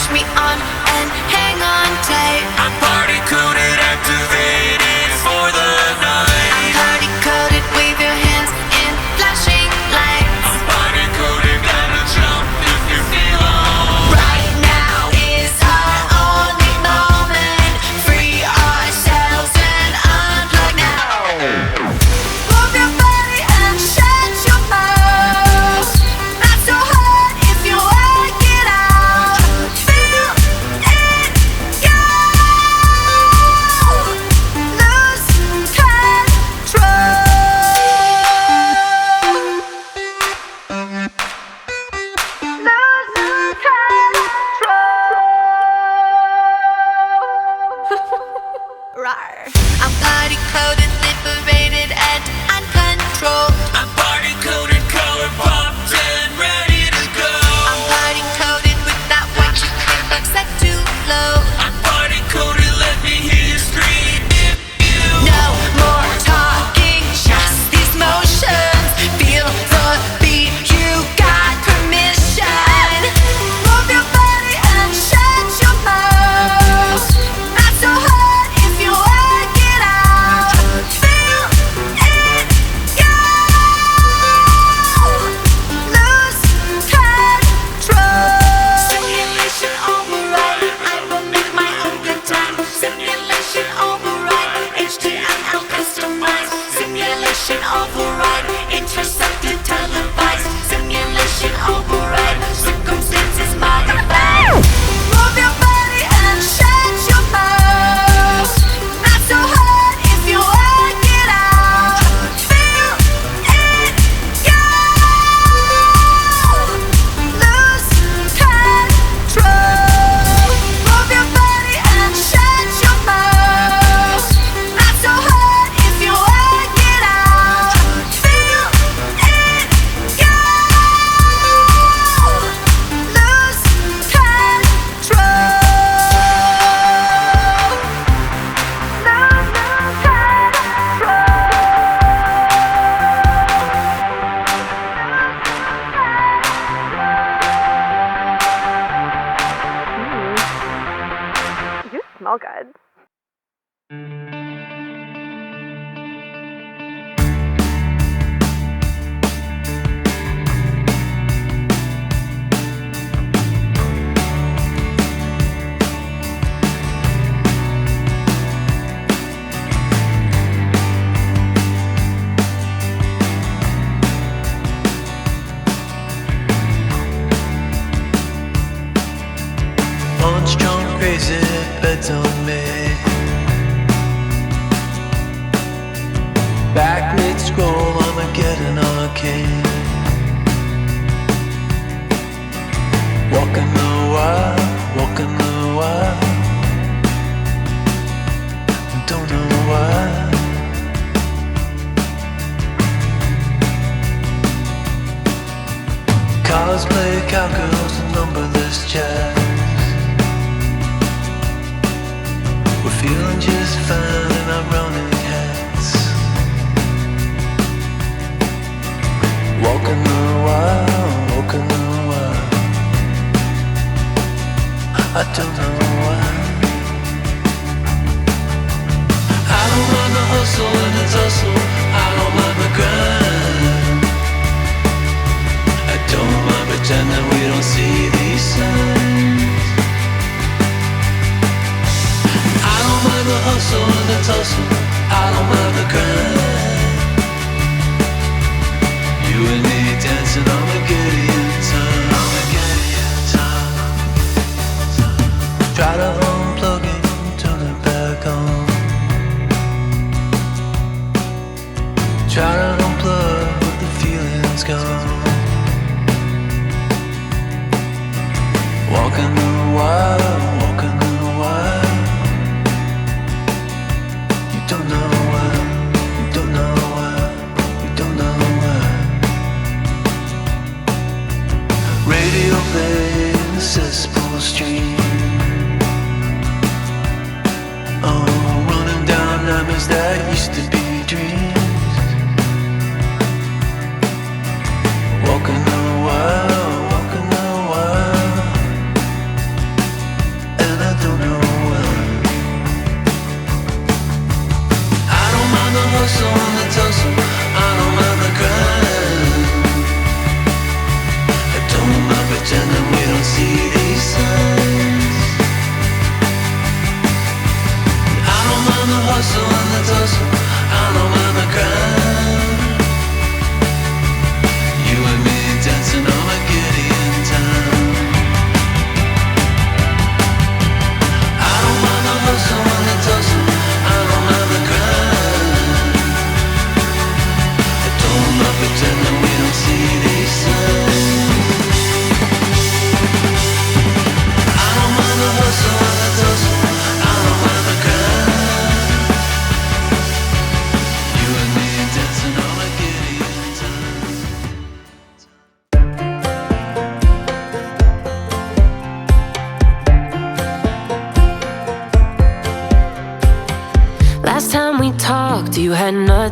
push me on and hang on tight. I'm party coded, activated for the night. I'm party coded, wave your hands in flashing lights. I'm party coded, gotta jump if you feel alright. Right now is our only moment. Free ourselves and unplug now. Move your body and shut your mouth. Not so hard if you work it out. Feel it go. Lose control. Rawr. I'm body coded, liberated, and uncontrolled. I'm party coded, color popped and ready to go. I'm body coded with that white chicken bug set too low. I'm party coded, let me hear you scream if you No more talking, just these motions. Feel the beat, you got permission. Move your body and shut your mouth. Not so hard if you work it out. Feel it go. Lose control. Simulation override. I will make my own good time. Simulation override. HTML customized. Simulation override. Intercepted, televised. Simulation override. Circumstances modified. Move your body and shut your mouth. Not so hard if you work it out. Feel it go. Lose control. Move your body and shut your mouth. Not so hard if you work it out. Feel it go. Lose control. You smell good. On strong, crazy bets on me. Back mid scroll, Armageddon arcane. Walking the wild, walking the wild. Don't know why. Cosplay cowgirls and numberless jazz. We're feeling just fine in our running hats. Walking the wild, walking the wild. I don't know why. I don't mind the hustle and the tussle. I don't mind the grind. I don't mind pretending we don't see these signs. I don't mind the hustle and the tussle. I don't mind the grind. You and me dancing on the Gideon time. On the Gideon time. Try to unplug it, turn it back on. Try to unplug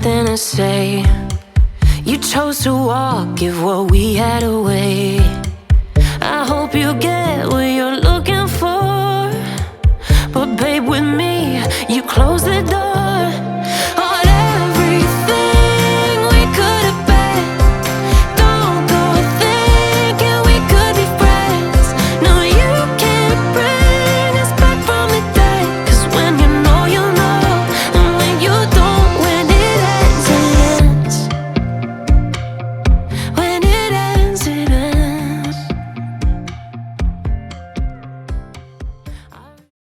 nothing to say. You chose to walk, give what we had away. I hope you get what you're